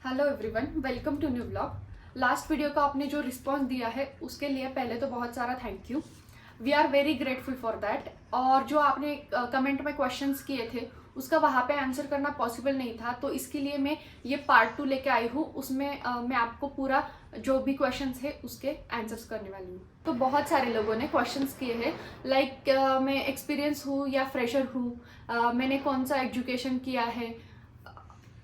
Hello everyone, welcome to new blog. Last video का आपने जो रिस्पॉन्स दिया है उसके लिए पहले तो बहुत सारा thank you. We are very grateful for that. और जो आपने कमेंट में क्वेश्चंस किए थे उसका वहाँ पे आंसर करना पॉसिबल नहीं था, तो इसके लिए मैं ये पार्ट 2 लेके आई हूँ। उसमें मैं आपको पूरा जो भी क्वेश्चंस है उसके आंसर्स करने वाली हूँ। तो बहुत सारे लोगों ने क्वेश्चंस किए हैं, लाइक मैं एक्सपीरियंस हूँ या फ्रेशर हूँ, मैंने कौन सा एजुकेशन किया है,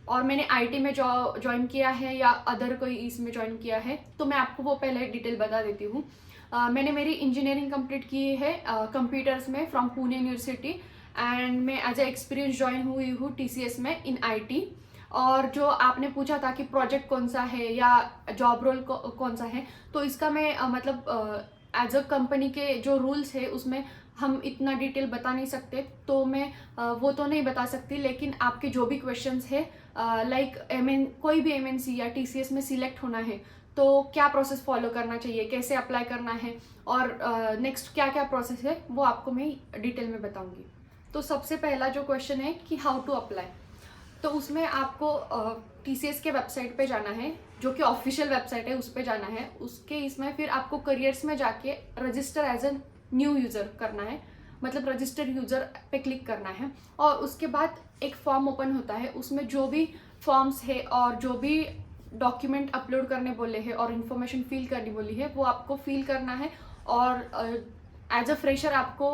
और मैंने आईटी में ज्वाइन किया है या अदर कोई इसमें ज्वाइन किया है। तो मैं आपको वो पहले डिटेल बता देती हूँ। मैंने मेरी इंजीनियरिंग कंप्लीट की है कंप्यूटर्स में फ्रॉम पुणे यूनिवर्सिटी, एंड मैं एज ए एक्सपीरियंस ज्वाइन हुई हूँ टीसीएस में इन आईटी। और जो आपने पूछा था कि प्रोजेक्ट कौन सा है या जॉब रोल कौन सा है, तो इसका मैं मतलब एज अ कंपनी के जो रूल्स है उसमें हम इतना डिटेल बता नहीं सकते, तो मैं वो तो नहीं बता सकती। लेकिन आपके जो भी क्वेश्चंस है, लाइक कोई भी एमएनसी या टीसीएस में सिलेक्ट होना है तो क्या प्रोसेस फॉलो करना चाहिए, कैसे अप्लाई करना है, और नेक्स्ट क्या क्या प्रोसेस है वो आपको मैं डिटेल में बताऊंगी। तो सबसे पहला जो क्वेश्चन है कि हाउ टू अप्लाई, तो उसमें आपको टीसीएस के वेबसाइट पे जाना है, जो कि ऑफिशियल वेबसाइट है, उस पे जाना है। उसके इसमें फिर आपको करियर्स में जाके register as a new user करना है, मतलब रजिस्टर यूज़र पे क्लिक करना है। और उसके बाद एक फॉर्म ओपन होता है, उसमें जो भी फॉर्म्स है और जो भी डॉक्यूमेंट अपलोड करने बोले हैं और इन्फॉर्मेशन फिल करनी बोली है वो आपको फिल करना है। और एज अ फ्रेशर आपको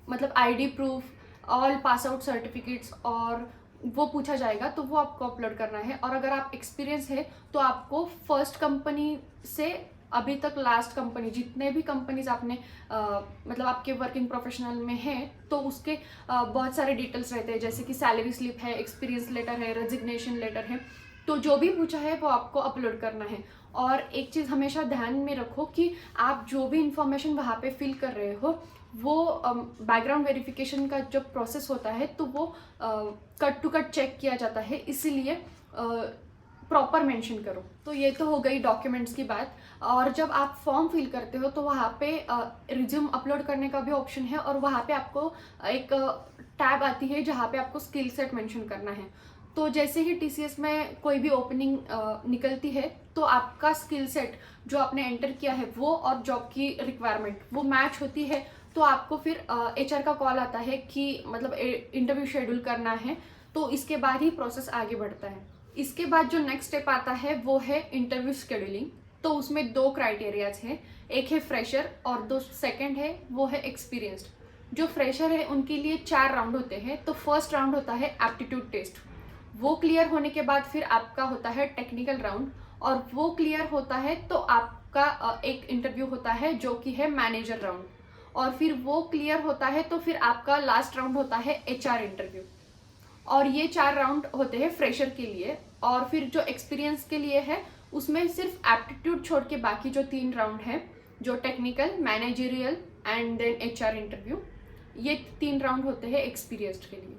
मतलब ID proof, all pass out certificates और वो पूछा जाएगा, तो वो आपको अपलोड करना है। और अगर आप एक्सपीरियंस है तो आपको फर्स्ट कंपनी से अभी तक लास्ट कंपनी, जितने भी कंपनीज आपने मतलब आपके वर्किंग प्रोफेशनल में है, तो उसके बहुत सारे डिटेल्स रहते हैं, जैसे कि सैलरी स्लिप है, एक्सपीरियंस लेटर है, रेजिग्नेशन लेटर है। तो जो भी पूछा है वो आपको अपलोड करना है। और एक चीज़ हमेशा ध्यान में रखो कि आप जो भी इंफॉर्मेशन वहाँ पे फिल कर रहे हो वो बैकग्राउंड वेरिफिकेशन का जो प्रोसेस होता है तो वो कट टू कट चेक किया जाता है, इसीलिए प्रॉपर मेंशन करो। तो ये तो हो गई डॉक्यूमेंट्स की बात। और जब आप फॉर्म फिल करते हो तो वहाँ पे रिज्यूम अपलोड करने का भी ऑप्शन है, और वहाँ पे आपको एक टैब आती है जहाँ पे आपको स्किल सेट मेंशन करना है। तो जैसे ही टीसीएस में कोई भी ओपनिंग निकलती है तो आपका स्किल सेट जो आपने एंटर किया है वो और जॉब की रिक्वायरमेंट वो मैच होती है, तो आपको फिर एचआर का कॉल आता है कि मतलब इंटरव्यू शेड्यूल करना है। तो इसके बाद ही प्रोसेस आगे बढ़ता है। इसके बाद जो नेक्स्ट स्टेप आता है वो है इंटरव्यू शेड्यूलिंग। तो उसमें दो क्राइटेरियाज हैं, एक है फ्रेशर और दो सेकंड है वो है एक्सपीरियंस्ड। जो फ्रेशर है उनके लिए 4 राउंड होते हैं। तो फर्स्ट राउंड होता है एप्टीट्यूड टेस्ट, वो क्लियर होने के बाद फिर आपका होता है टेक्निकल राउंड, और वो क्लियर होता है तो आपका एक इंटरव्यू होता है जो कि है मैनेजर राउंड, और फिर वो क्लियर होता है तो फिर आपका लास्ट राउंड होता है एचआर इंटरव्यू। और ये 4 राउंड होते हैं फ्रेशर के लिए। और फिर जो एक्सपीरियंस के लिए है उसमें सिर्फ एप्टीट्यूड छोड़ के बाकी जो 3 राउंड है, जो technical, managerial and then HR interview, ये 3 राउंड होते हैं एक्सपीरियंस्ड के लिए।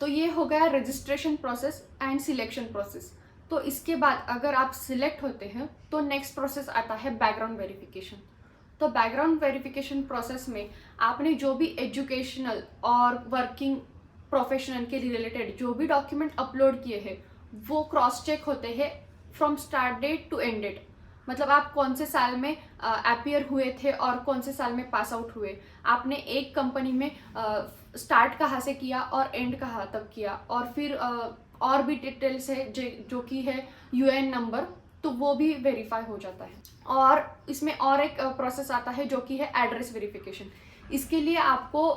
तो ये हो गया registration process and selection process. तो इसके बाद अगर आप सिलेक्ट होते हैं तो नेक्स्ट प्रोसेस आता है बैकग्राउंड वेरिफिकेशन। तो बैकग्राउंड वेरिफिकेशन प्रोसेस में आपने जो भी एजुकेशनल और वर्किंग प्रोफेशनल के रिलेटेड जो भी डॉक्यूमेंट अपलोड किए हैं वो क्रॉस चेक होते हैं from start date to end date. मतलब आप कौन से साल में अपीयर हुए थे और कौन से साल में पास आउट हुए, आपने एक कंपनी में स्टार्ट कहाँ से किया और एंड कहाँ तक किया, और फिर और भी डिटेल्स है जो कि है यूएन नंबर, तो वो भी वेरीफाई हो जाता है। और इसमें और एक प्रोसेस आता है जो कि है एड्रेस वेरिफिकेशन। इसके लिए आपको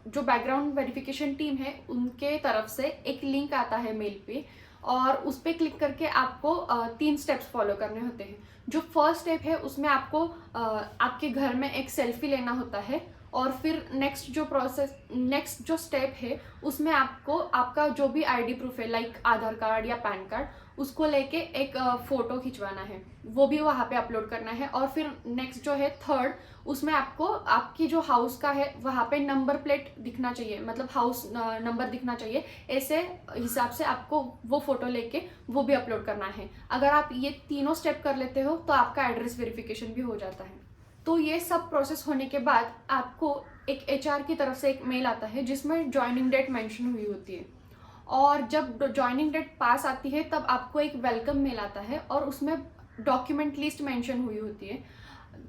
जो बैकग्राउंड वेरिफिकेशन टीम है उनके तरफ से एक लिंक आता है मेल पे, और उस पर क्लिक करके आपको 3 स्टेप्स फॉलो करने होते हैं। जो फर्स्ट स्टेप है उसमें आपको आपके घर में एक सेल्फी लेना होता है, और फिर नेक्स्ट जो स्टेप है उसमें आपको आपका जो भी आईडी प्रूफ है, लाइक आधार कार्ड या पैन कार्ड, उसको लेके एक फोटो खिंचवाना है, वो भी वहाँ पे अपलोड करना है। और फिर नेक्स्ट जो है थर्ड, उसमें आपको आपकी जो हाउस का है वहाँ पे नंबर प्लेट दिखना चाहिए, मतलब हाउस नंबर दिखना चाहिए। ऐसे हिसाब से आपको वो फोटो लेके वो भी अपलोड करना है। अगर आप ये तीनों स्टेप कर लेते हो तो आपका एड्रेस वेरिफिकेशन भी हो जाता है। तो ये सब प्रोसेस होने के बाद आपको एक HR की तरफ से एक मेल आता है जिसमें ज्वाइनिंग डेट मेंशन हुई होती है, और जब ज्वाइनिंग डेट पास आती है तब आपको एक वेलकम मेल आता है और उसमें डॉक्यूमेंट लिस्ट मेंशन हुई होती है,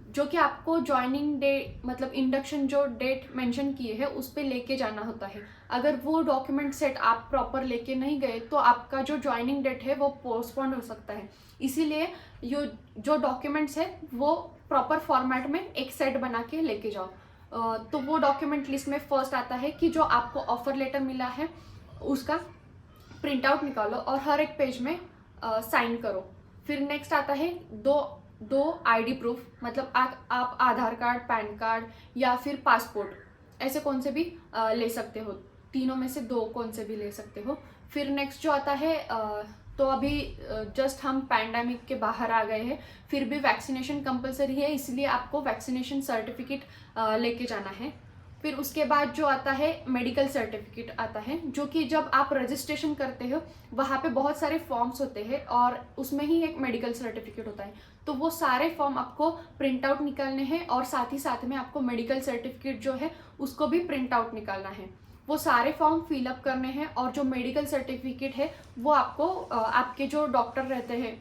जो कि आपको ज्वाइनिंग डे मतलब इंडक्शन जो डेट मेंशन किए है उस पर लेके जाना होता है। अगर वो डॉक्यूमेंट सेट आप प्रॉपर लेके नहीं गए तो आपका जो ज्वाइनिंग डेट है वो पोस्टपोन हो सकता है। इसीलिए जो डॉक्यूमेंट्स है वो प्रॉपर फॉर्मेट में एक सेट बना के लेके जाओ। तो वो डॉक्यूमेंट लिस्ट में फर्स्ट आता है कि जो आपको ऑफर लेटर मिला है उसका प्रिंट आउट निकालो और हर एक पेज में साइन करो। फिर नेक्स्ट आता है दो आईडी प्रूफ, मतलब आप आधार कार्ड, पैन कार्ड या फिर पासपोर्ट, ऐसे कौन से भी ले सकते हो, तीनों में से दो कौन से भी ले सकते हो। फिर नेक्स्ट जो आता है तो अभी जस्ट हम पैंडेमिक के बाहर आ गए हैं, फिर भी वैक्सीनेशन कंपलसरी है, इसलिए आपको वैक्सीनेशन सर्टिफिकेट लेके जाना है। फिर उसके बाद जो आता है मेडिकल सर्टिफिकेट आता है, जो कि जब आप रजिस्ट्रेशन करते हो वहाँ पे बहुत सारे फॉर्म्स होते हैं और उसमें ही एक मेडिकल सर्टिफिकेट होता है। तो वो सारे फॉर्म आपको प्रिंट आउट निकालने हैं और साथ में आपको मेडिकल सर्टिफिकेट जो है उसको भी प्रिंट आउट निकालना है। वो सारे फॉर्म फिलअप करने हैं और जो मेडिकल सर्टिफिकेट है वो आपको आपके जो डॉक्टर रहते हैं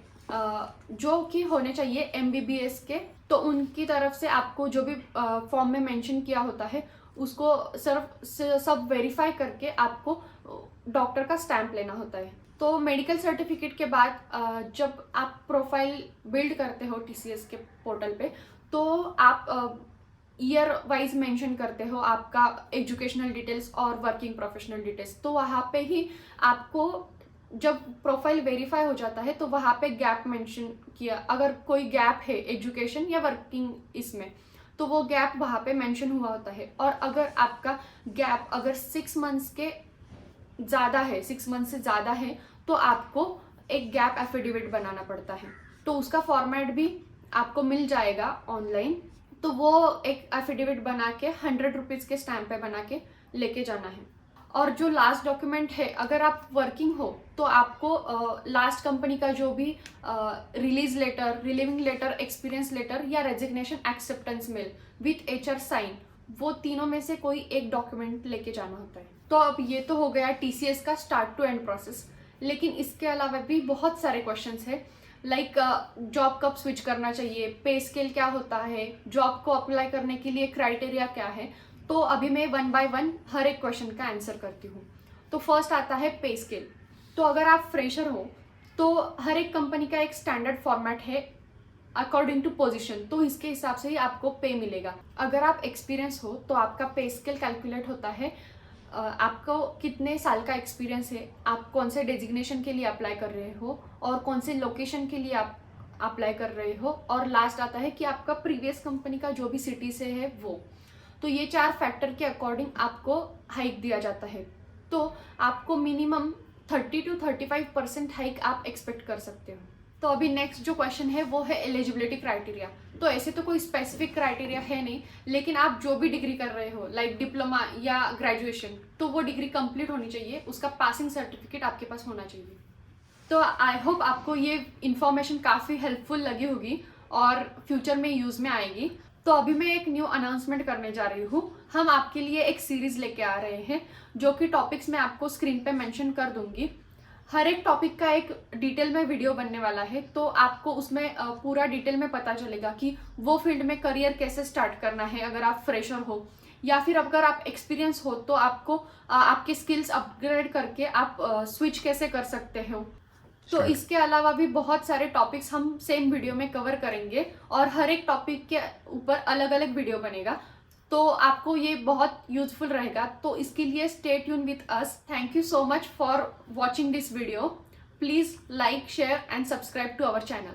जो कि होने चाहिए MBBS के, तो उनकी तरफ से आपको जो भी फॉर्म में मेंशन किया होता है उसको सब वेरीफाई करके आपको डॉक्टर का स्टैंप लेना होता है। तो मेडिकल सर्टिफिकेट के बाद जब आप प्रोफाइल बिल्ड करते हो TCS के पोर्टल पे, तो आप ईयर वाइज मेंशन करते हो आपका एजुकेशनल डिटेल्स और वर्किंग प्रोफेशनल डिटेल्स। तो वहाँ पे ही आपको जब प्रोफाइल वेरीफाई हो जाता है तो वहाँ पे गैप मेंशन किया, अगर कोई गैप है एजुकेशन या वर्किंग इसमें तो वो गैप वहाँ पे मेंशन हुआ होता है। और अगर आपका गैप अगर 6 मंथ्स के ज़्यादा है, 6 मंथ से ज़्यादा है, तो आपको एक गैप एफिडेविट बनाना पड़ता है। तो उसका फॉर्मेट भी आपको मिल जाएगा ऑनलाइन। तो वो एक एफिडेविट बना के 100 रुपीज़ के स्टैम्प पे बना के लेके जाना है। और जो लास्ट डॉक्यूमेंट है, अगर आप वर्किंग हो तो आपको लास्ट कंपनी का जो भी release letter, relieving letter, experience letter या resignation acceptance mail with HR sign, वो तीनों में से कोई एक डॉक्यूमेंट लेके जाना होता है। तो अब ये तो हो गया TCS का स्टार्ट टू एंड प्रोसेस, लेकिन इसके अलावा भी बहुत सारे क्वेश्चंस है, लाइक जॉब कब स्विच करना चाहिए, पे स्केल क्या होता है, जॉब को अप्लाई करने के लिए क्राइटेरिया क्या है। तो अभी मैं 1 बाय 1 हर एक क्वेश्चन का आंसर करती हूँ। तो फर्स्ट आता है पे स्केल। तो अगर आप फ्रेशर हो तो हर एक कंपनी का एक स्टैंडर्ड फॉर्मेट है अकॉर्डिंग टू पोजीशन, तो इसके हिसाब से ही आपको पे मिलेगा। अगर आप एक्सपीरियंस हो तो आपका पे स्केल कैलकुलेट होता है आपको कितने साल का एक्सपीरियंस है, आप कौन से डेजिग्नेशन के लिए अप्लाई कर रहे हो और कौन से लोकेशन के लिए आप अप्लाई कर रहे हो, और लास्ट आता है कि आपका प्रीवियस कंपनी का जो भी सिटी से है वो। तो ये 4 फैक्टर के अकॉर्डिंग आपको हाइक दिया जाता है। तो आपको मिनिमम 30 to 35% हाइक आप एक्सपेक्ट कर सकते हो। तो अभी नेक्स्ट जो क्वेश्चन है वो है एलिजिबिलिटी क्राइटेरिया। तो ऐसे तो कोई स्पेसिफिक क्राइटेरिया है नहीं, लेकिन आप जो भी डिग्री कर रहे हो लाइक डिप्लोमा या ग्रेजुएशन, तो वो डिग्री कंप्लीट होनी चाहिए, उसका पासिंग सर्टिफिकेट आपके पास होना चाहिए। तो आई होप आपको ये इन्फॉर्मेशन काफ़ी हेल्पफुल लगी होगी और फ्यूचर में यूज़ में आएगी। तो अभी मैं एक न्यू अनाउंसमेंट करने जा रही हूँ। हम आपके लिए एक सीरीज लेके आ रहे हैं जो कि टॉपिक्स मैं आपको स्क्रीन पे मेंशन कर दूंगी। हर एक टॉपिक का एक डिटेल में वीडियो बनने वाला है, तो आपको उसमें पूरा डिटेल में पता चलेगा कि वो फील्ड में करियर कैसे स्टार्ट करना है अगर आप फ्रेशर हो, या फिर अगर आप एक्सपीरियंस हो तो आपको आपके स्किल्स अपग्रेड करके आप स्विच कैसे कर सकते हो। तो इसके अलावा भी बहुत सारे टॉपिक्स हम सेम वीडियो में कवर करेंगे और हर एक टॉपिक के ऊपर अलग अलग वीडियो बनेगा, तो आपको ये बहुत यूजफुल रहेगा। तो इसके लिए stay tune with us. Thank you so much for watching this video. Please like, share and subscribe to our channel.